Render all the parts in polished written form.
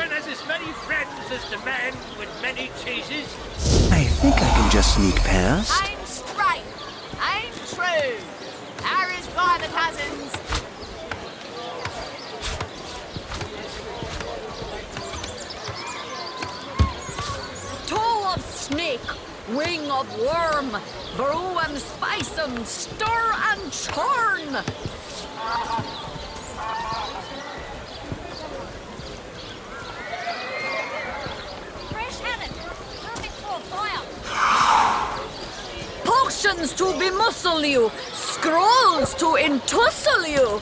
man has as many friends as the man with many cheeses. I think I can just sneak past. I'm straight. I'm true. Harry's by the cousins. Toe of snake, wing of worm, brew and spice 'em, stir and churn. Fresh haddock, perfect for fire. Potions to bemuscle you, scrolls to entussle you.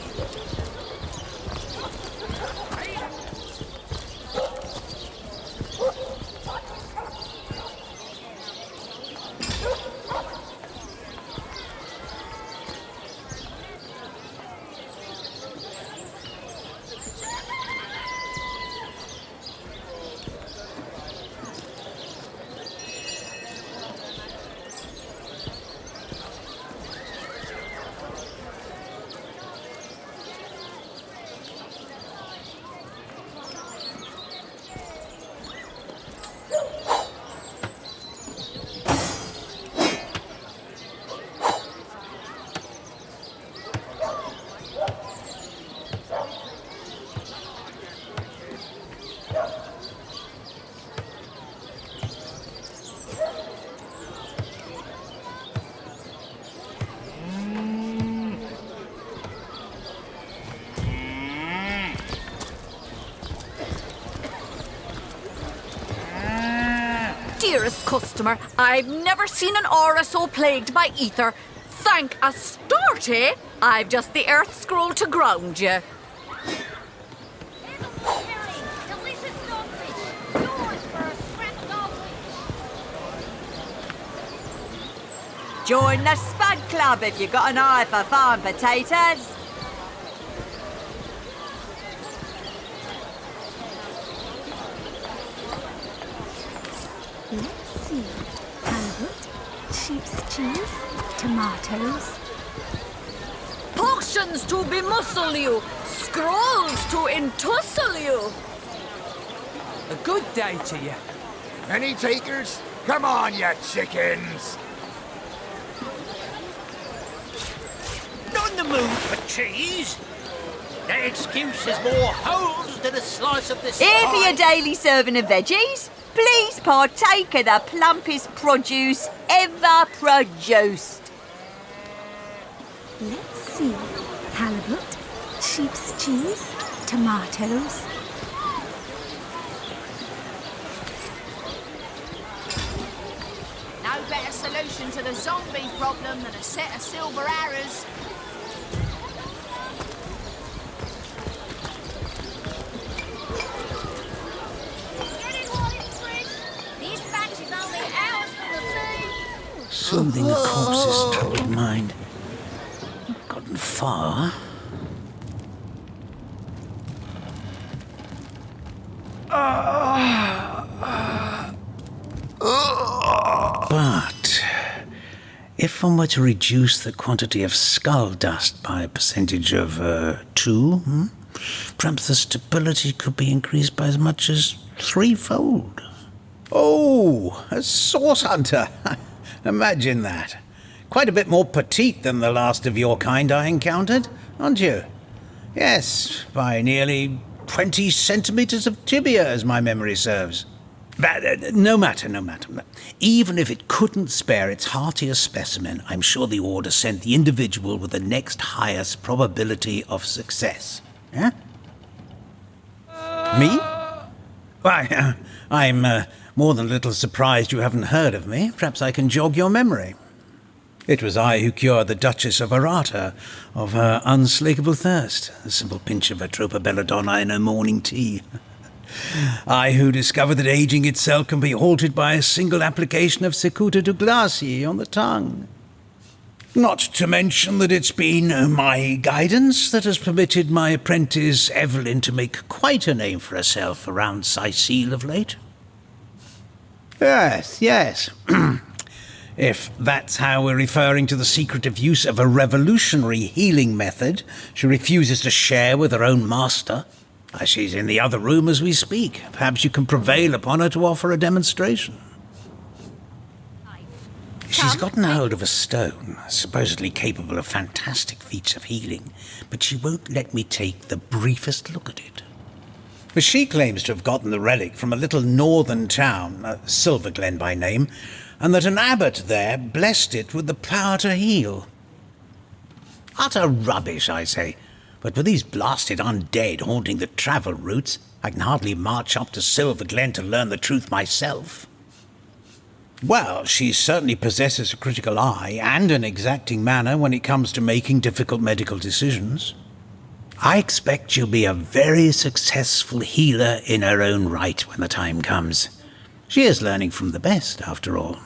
Dearest customer, I've never seen an aura so plagued by ether. Thank Astarte, I've just the earth scroll to ground you. Join the Spud Club if you've got an eye for farm potatoes. Let's see. Halibut, sheep's cheese, tomatoes. Potions to bemuscle you, scrolls to entussle you. A good day to you. Any takers? Come on, you chickens! Not in the mood for cheese. That excuse is more holes than a slice of this Here for pie. your daily serving of veggies. Please partake of the plumpest produce ever produced. Let's see. Halibut, sheep's cheese, tomatoes. No better solution to the zombie problem than a set of silver arrows. This batch is only ours for the tea. Soothing a corpse's troubled mind. Not gotten far. But if one were to reduce the quantity of skull dust by a percentage of 2, perhaps the stability could be increased by as much as 3-fold. Oh, a source hunter. Imagine that. Quite a bit more petite than the last of your kind I encountered, aren't you? Yes, by nearly 20 centimetres of tibia, as my memory serves. But no matter. Even if it couldn't spare its heartiest specimen, I'm sure the order sent the individual with the next highest probability of success. Yeah? Me? Why, I'm more than a little surprised you haven't heard of me. Perhaps I can jog your memory. It was I who cured the Duchess of Arata of her unslakable thirst, a simple pinch of Atropa belladonna in her morning tea. I who discovered that aging itself can be halted by a single application of Cicuta douglasii on the tongue. Not to mention that it's been my guidance that has permitted my apprentice Evelyn to make quite a name for herself around Sicile of late. Yes. If that's how we're referring to the secretive use of a revolutionary healing method she refuses to share with her own master. She's in the other room as we speak. Perhaps you can prevail upon her to offer a demonstration. She's gotten hold of a stone, supposedly capable of fantastic feats of healing, but she won't let me take the briefest look at it. But she claims to have gotten the relic from a little northern town, Silverglen by name, and that an abbot there blessed it with the power to heal. Utter rubbish, I say. But with these blasted undead haunting the travel routes, I can hardly march up to Silverglen to learn the truth myself. Well, she certainly possesses a critical eye and an exacting manner when it comes to making difficult medical decisions. I expect she'll be a very successful healer in her own right when the time comes. She is learning from the best, after all.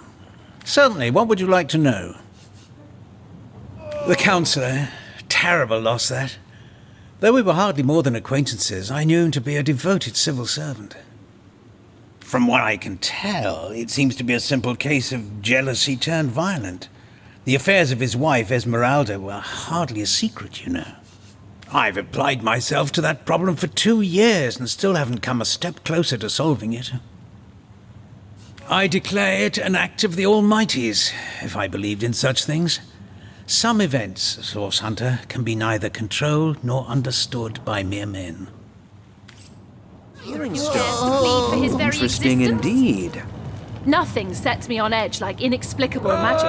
Certainly, what would you like to know? The counsellor. Terrible loss, that. Though we were hardly more than acquaintances, I knew him to be a devoted civil servant. From what I can tell, it seems to be a simple case of jealousy turned violent. The affairs of his wife, Esmeralda, were hardly a secret, you know. I've applied myself to that problem for 2 years and still haven't come a step closer to solving it. I declare it an act of the Almighty's, if I believed in such things. Some events, Source Hunter, can be neither controlled nor understood by mere men. Interesting indeed. Nothing sets me on edge like inexplicable magic.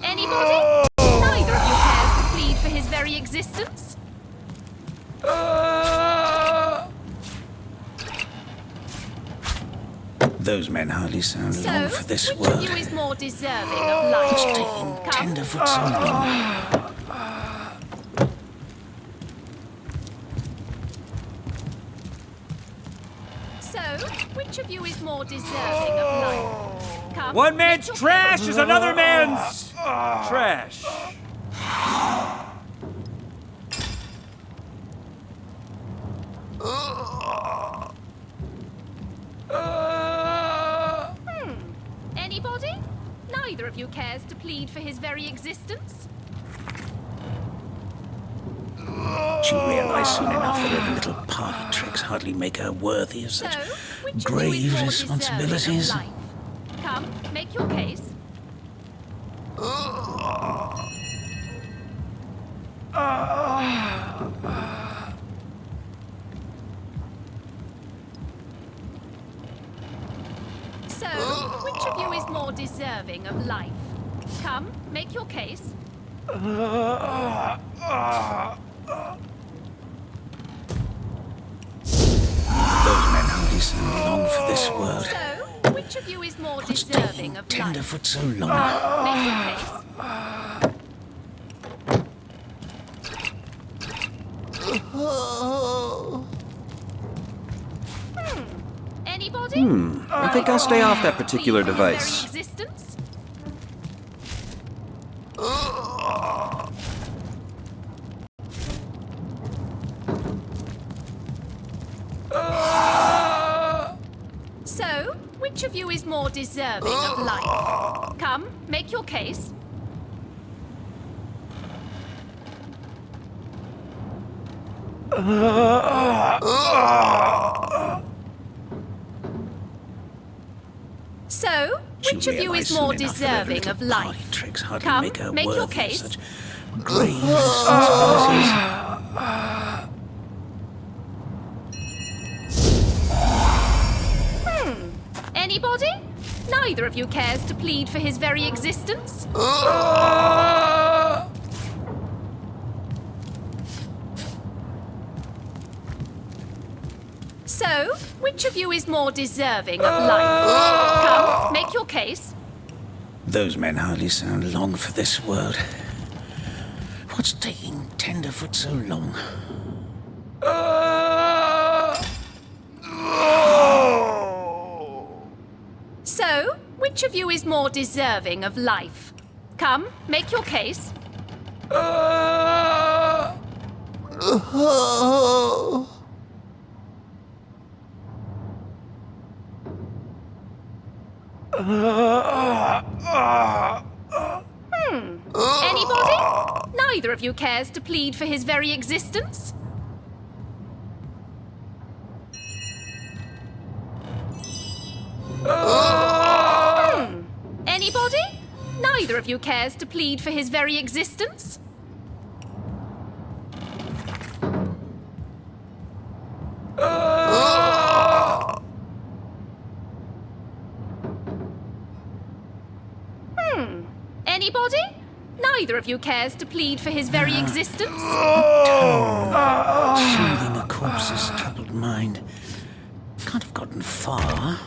Anybody? Neither of you cares to plead for his very existence? Those men hardly sound So, long for this which world. of you is more deserving of life? It's taking tenderfoot so long. So, which of you is more deserving of life? Come, One man's make your trash case. is another man's trash. Anybody? Neither of you cares to plead for his very existence? She'll realise soon enough that her little party tricks hardly make her worthy of So, such which of you is grave more responsibilities. deserving of life? Come, make your case. So, which of you is more deserving of life? Come, make your case. Those men hardly sound long for this world. So, which of you is more What's deserving taking of life? tenderfoot so long? Come, make your case. Anybody? I think I'll stay off that particular Plead for his device. very existence? So, which of you is more deserving of life? Come, make your case. So, which of you is more deserving of life? Tricks hardly Come, make her make your worthy of case. such grave responsibilities. Anybody? Neither of you cares to plead for his very existence? So, which of you is more deserving of life? Come, make your case. Those men hardly sound long for this world. What's taking tenderfoot so long? So, which of you is more deserving of life? Come, make your case. Anybody? neither of you cares to plead for his very existence? Anybody? Neither of you cares to plead for his very existence? Anybody? Neither of you cares to plead for his very existence? Soothing a corpse's troubled mind. Can't have gotten far.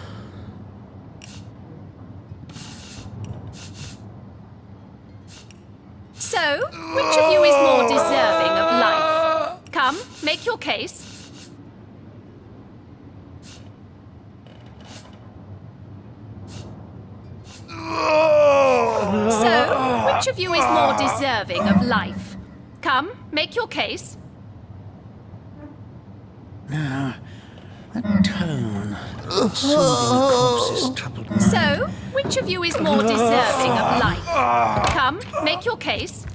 So, which of you is more deserving of life? Come, make your case. So, which of you is more deserving of life? Come, make your case. Now, that tone. Soothing a corpse's troubled mind. So, which of you is more deserving of life? Come, make your case.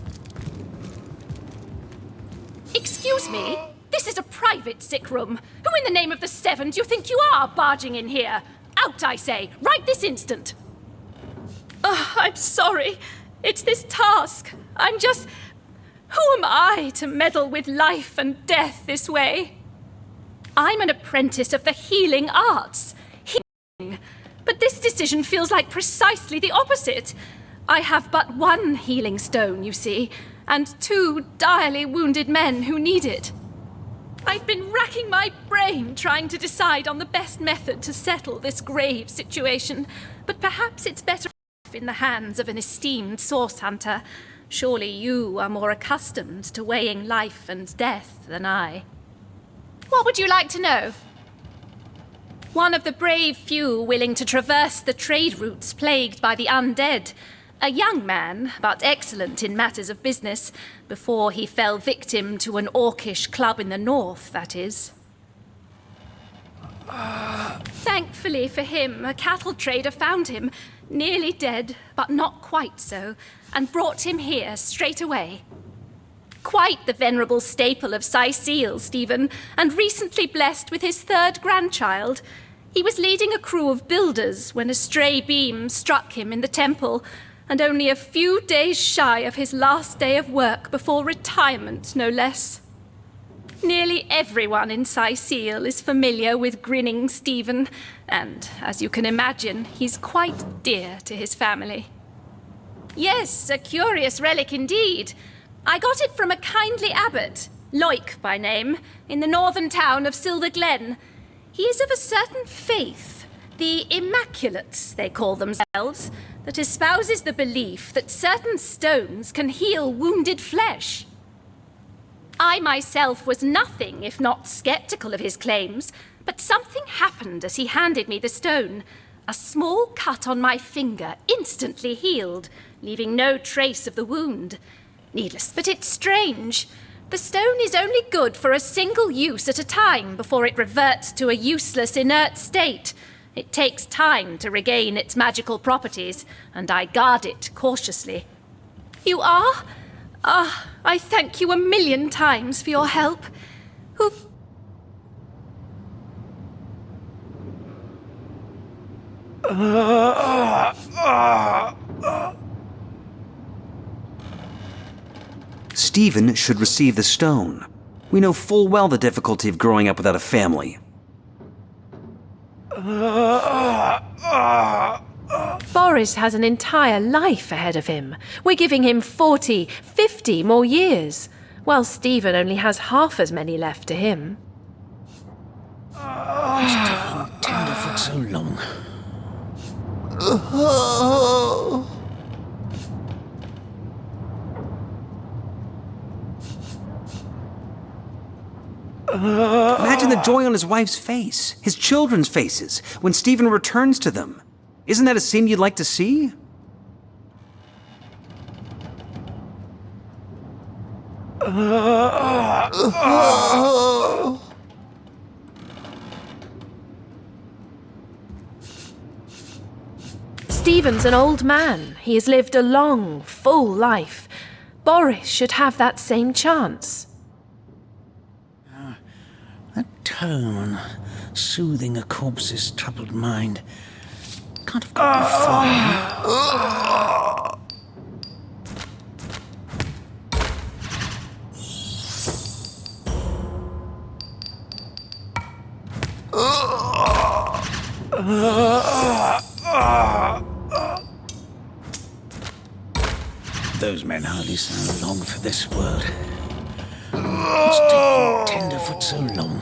Excuse me, this is a private sick room. Who in the name of the seven do you think you are barging in here? Out, I say, right this instant. I'm sorry. It's this task. I'm just... Who am I to meddle with life and death this way? I'm an apprentice of the healing arts. Healing. But this decision feels like precisely the opposite. I have but one healing stone, you see, and 2 direly wounded men who need it. I've been racking my brain trying to decide on the best method to settle this grave situation, but perhaps it's better in the hands of an esteemed source hunter. Surely you are more accustomed to weighing life and death than I. What would you like to know? One of the brave few willing to traverse the trade routes plagued by the undead. A young man, but excellent in matters of business, before he fell victim to an orcish club in the north, that is. Thankfully for him, a cattle trader found him, nearly dead, but not quite so, and brought him here straight away. Quite the venerable staple of Seal, Stephen, and recently blessed with his 3rd grandchild. He was leading a crew of builders when a stray beam struck him in the temple, and only a few days shy of his last day of work before retirement, no less. Nearly everyone in Seal is familiar with grinning Stephen, and, as you can imagine, he's quite dear to his family. Yes, a curious relic indeed. I got it from a kindly abbot, Loic by name, in the northern town of Silver Glen. He is of a certain faith, the Immaculates, they call themselves, that espouses the belief that certain stones can heal wounded flesh. I myself was nothing if not skeptical of his claims, but something happened as he handed me the stone. A small cut on my finger instantly healed, leaving no trace of the wound. Needless, but it's strange. The stone is only good for a single use at a time before it reverts to a useless, inert state. It takes time to regain its magical properties, and I guard it cautiously. You are? I thank you 1,000,000 times for your help. Who... Stephen should receive the stone. We know full well the difficulty of growing up without a family. Boris has an entire life ahead of him. We're giving him 40, 50 more years, while Stephen only has half as many left to him. Tender for so long. Imagine the joy on his wife's face, his children's faces, when Stephen returns to them. Isn't that a scene you'd like to see? Stephen's an old man. He has lived a long, full life. Boris should have that same chance. That tome on soothing a corpse's troubled mind can't have got you far. Those men hardly sound long for this world. What's taking Tenderfoot so long?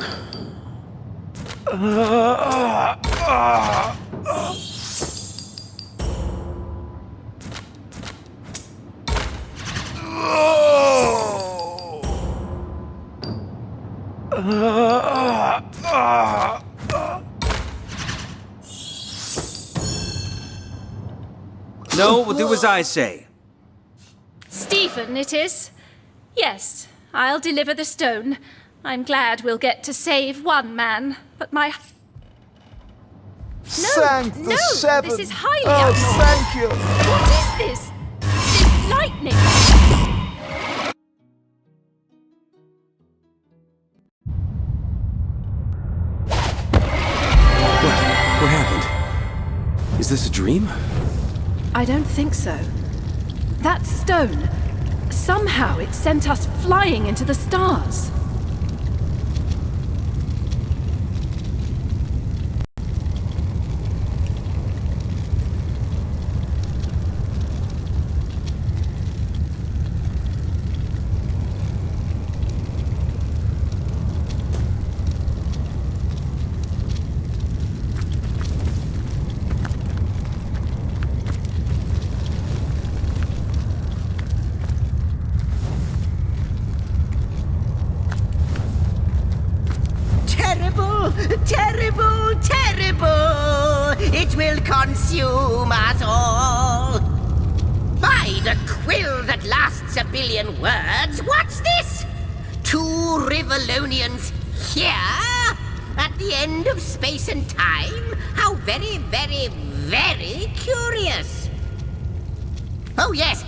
No, we'll do as I say. Stephen, it is. Yes, I'll deliver the stone. I'm glad we'll get to save one man, but my... Thank the seven. This is highly Oh, abnormal. thank you. What is this? This lightning! What happened? Is this a dream? I don't think so. That stone, somehow it sent us flying into the stars. Terrible, terrible! It will consume us all! By the quill that lasts a billion words, what's this? 2 Rivalonians here? At the end of space and time? How very, very, very curious! Oh yes,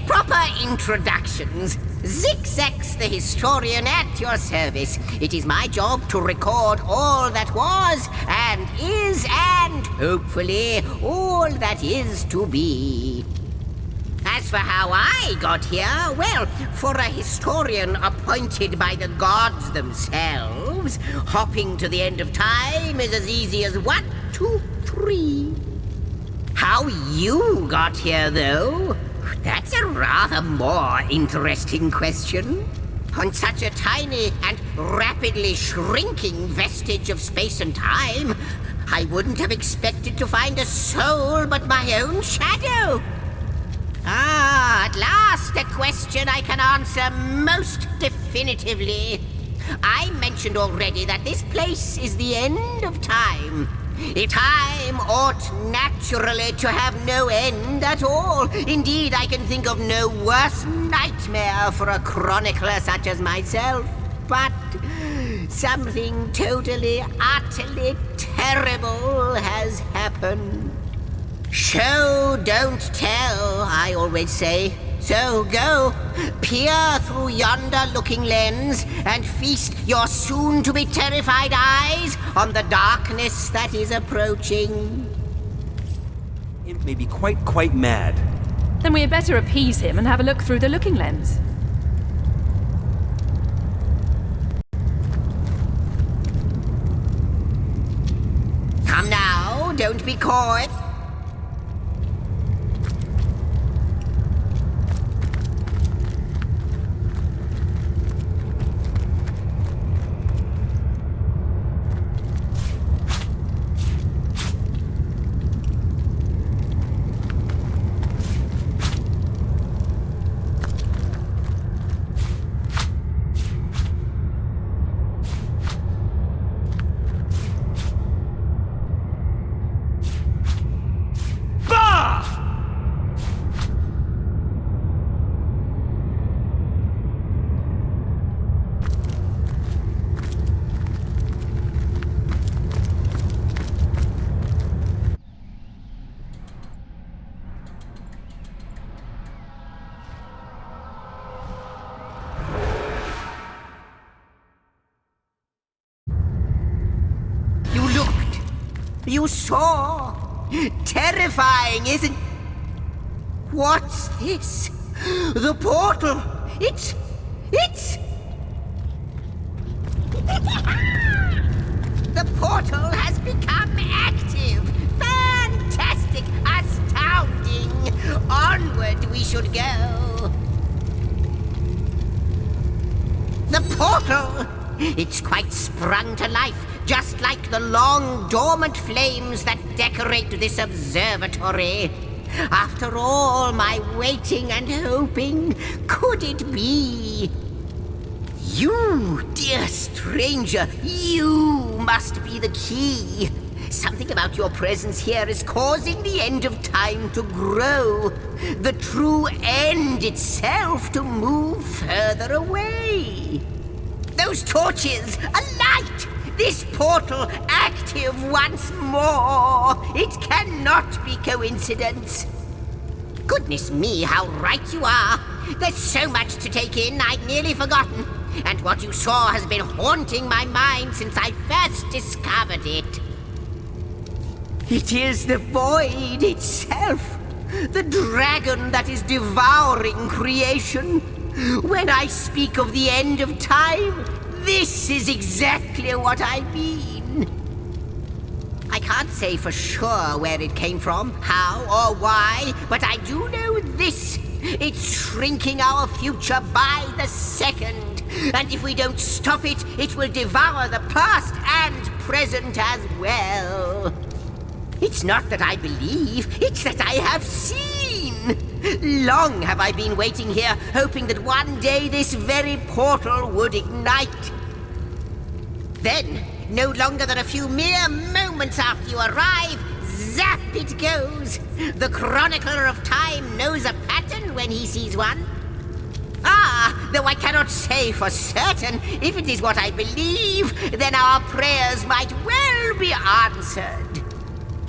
proper introductions. Zigzags the historian at your service. It is my job to record all that was, and is, and hopefully all that is to be. As for how I got here, well, for a historian appointed by the gods themselves, hopping to the end of time is as easy as 1, 2, 3. How you got here, though? That's a rather more interesting question. On such a tiny and rapidly shrinking vestige of space and time, I wouldn't have expected to find a soul but my own shadow. Ah, at last a question I can answer most definitively. I mentioned already that this place is the end of time. Time ought naturally to have no end at all. Indeed, I can think of no worse nightmare for a chronicler such as myself. But something totally, utterly terrible has happened. Show, don't tell, I always say. So go, peer through yonder looking lens and feast your soon-to-be terrified eyes on the darkness that is approaching. It may be quite mad. Then we had better appease him and have a look through the looking lens. Come now, don't be coy. You saw? Terrifying, isn't... What's this? The portal! It's... The portal has become active! Fantastic! Astounding! Onward we should go! The portal! It's quite sprung to life, just like the long dormant flames that decorate this observatory. After all my waiting and hoping, could it be? You, dear stranger, you must be the key. Something about your presence here is causing the end of time to grow. The true end itself to move further away. Those torches, alight! This portal active once more! It cannot be coincidence. Goodness me, how right you are. There's so much to take in, I'd nearly forgotten. And what you saw has been haunting my mind since I first discovered it. It is the void itself. The dragon that is devouring creation. When I speak of the end of time, this is exactly what I mean. I can't say for sure where it came from, how or why, but I do know this. It's shrinking our future by the second. And if we don't stop it, it will devour the past and present as well. It's not that I believe, it's that I have seen. Long have I been waiting here, hoping that one day this very portal would ignite. Then, no longer than a few mere moments after you arrive, zap it goes. The chronicler of time knows a pattern when he sees one. Ah, though I cannot say for certain, if it is what I believe, then our prayers might well be answered.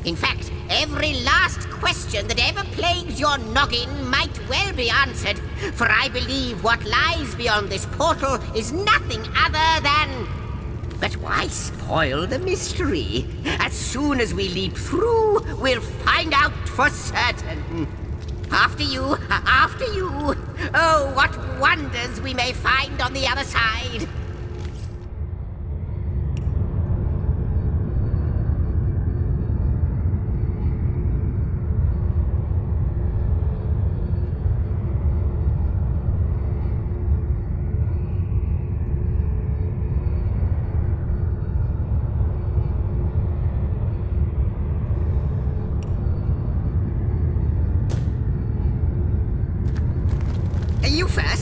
In fact, every last question that ever plagued your noggin might well be answered, for I believe what lies beyond this portal is nothing other than... But why spoil the mystery? As soon as we leap through, we'll find out for certain. After you, after you. Oh, what wonders we may find on the other side.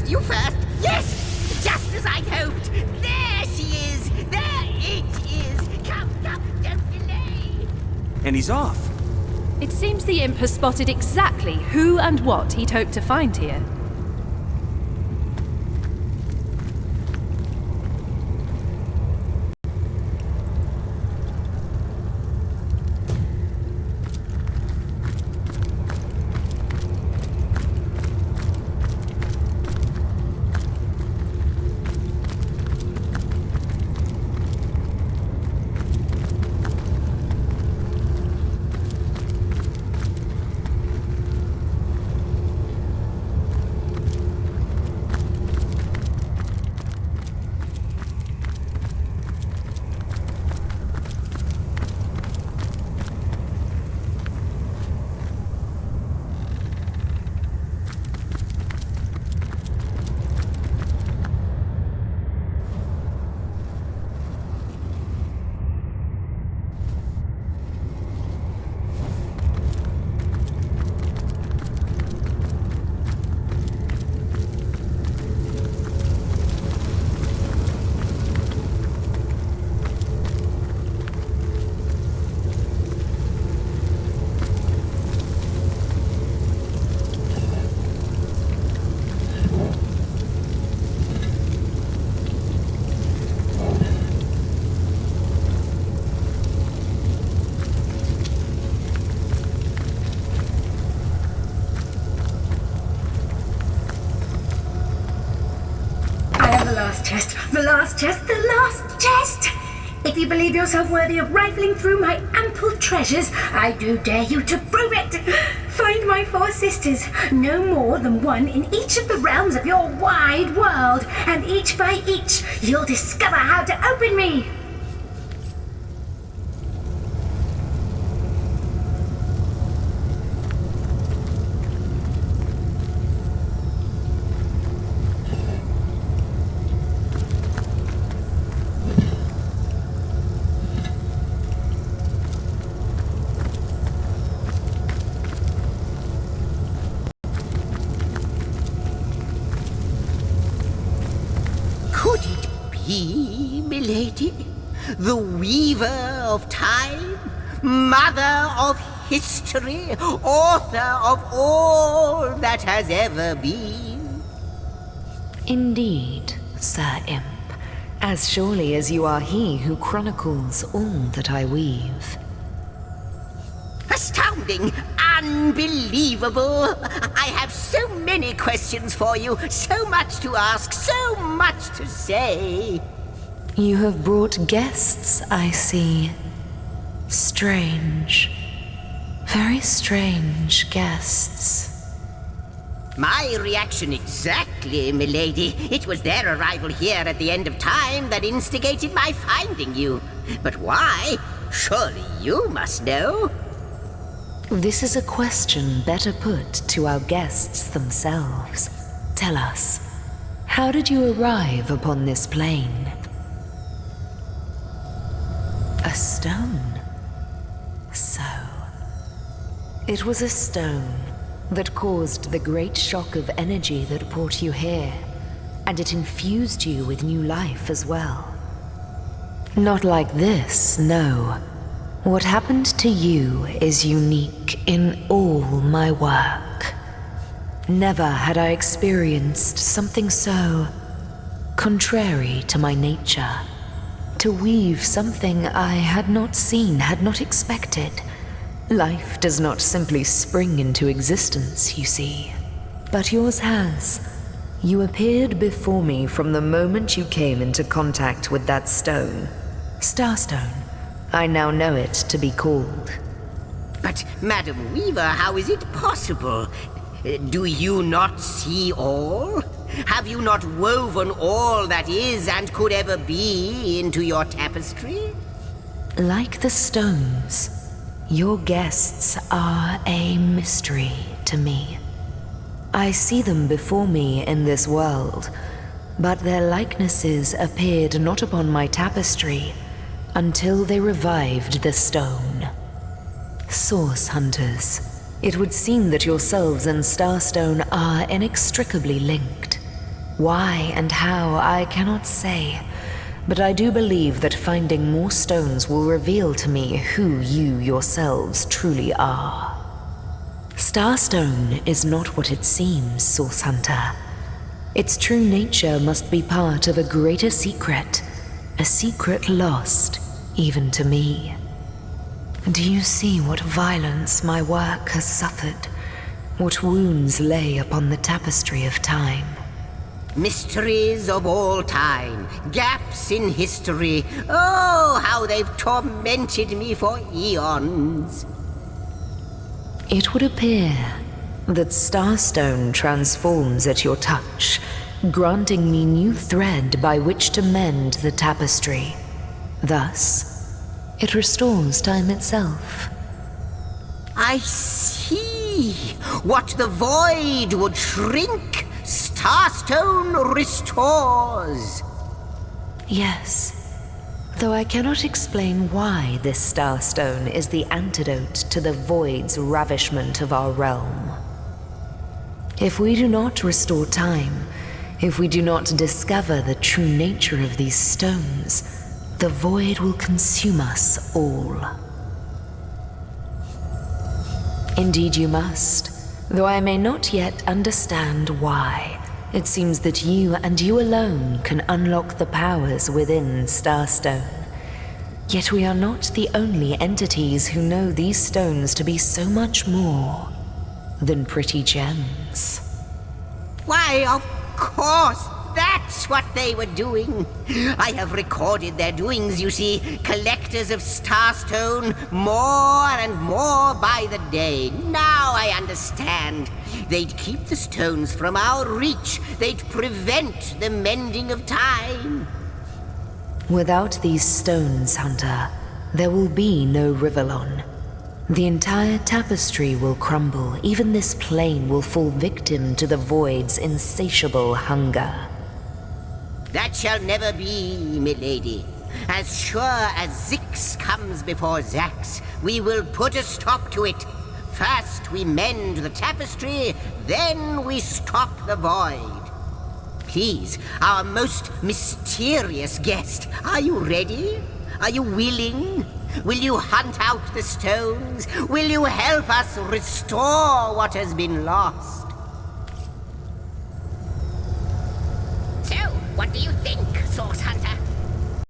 You first. Yes! Just as I'd hoped. There she is. There it is. Come, don't delay. And he's off. It seems the imp has spotted exactly who and what he'd hoped to find here. The last chest, the last chest. If you believe yourself worthy of rifling through my ample treasures, I do dare you to prove it. Find my 4 sisters, no more than one in each of the realms of your wide world, and each by each, you'll discover how to open me. Could it be, milady? The weaver of time? Mother of history? Author of all that has ever been? Indeed, Sir Imp. As surely as you are he who chronicles all that I weave. Astounding! Unbelievable! I have so many questions for you, so much to ask, so much to say. You have brought guests, I see. Strange. Very strange guests. My reaction exactly, milady. It was their arrival here at the end of time that instigated my finding you. But why? Surely you must know. This is a question better put to our guests themselves. Tell us, how did you arrive upon this plane? A stone. So, it was a stone that caused the great shock of energy that brought you here, and it infused you with new life as well. Not like this, no. What happened to you is unique in all my work. Never had I experienced something so contrary to my nature. To weave something I had not seen, had not expected. Life does not simply spring into existence, you see. But yours has. You appeared before me from the moment you came into contact with that stone. Starstone. I now know it to be called. But, Madam Weaver, how is it possible? Do you not see all? Have you not woven all that is and could ever be into your tapestry? Like the stones, your guests are a mystery to me. I see them before me in this world, but their likenesses appeared not upon my tapestry until they revived the stone. Source hunters, it would seem that yourselves and Starstone are inextricably linked. Why and how I cannot say, but I do believe that finding more stones will reveal to me who you yourselves truly are. Starstone is not what it seems, Source Hunter. Its true nature must be part of a greater secret, a secret lost even to me. Do you see what violence my work has suffered? What wounds lay upon the tapestry of time? Mysteries of all time, gaps in history. Oh, how they've tormented me for eons. It would appear that Starstone transforms at your touch, granting me new thread by which to mend the tapestry. Thus, it restores time itself. I see. What the void would shrink, Starstone restores. Yes, though I cannot explain why this Starstone is the antidote to the void's ravishment of our realm. If we do not restore time, if we do not discover the true nature of these stones, the void will consume us all. Indeed you must, though I may not yet understand why. It seems that you and you alone can unlock the powers within Starstone. Yet we are not the only entities who know these stones to be so much more than pretty gems. Why, of course, that's what they were doing. I have recorded their doings, you see. Collectors of starstone, more and more by the day. Now I understand. They'd keep the stones from our reach. They'd prevent the mending of time. Without these stones, Hunter, there will be no Rivellon. The entire tapestry will crumble. Even this plane will fall victim to the void's insatiable hunger. That shall never be, milady. As sure as Zix comes before Zax, we will put a stop to it. First we mend the tapestry, then we stop the void. Please, our most mysterious guest, are you ready? Are you willing? Will you hunt out the stones? Will you help us restore what has been lost? So, what do you think, Source Hunter?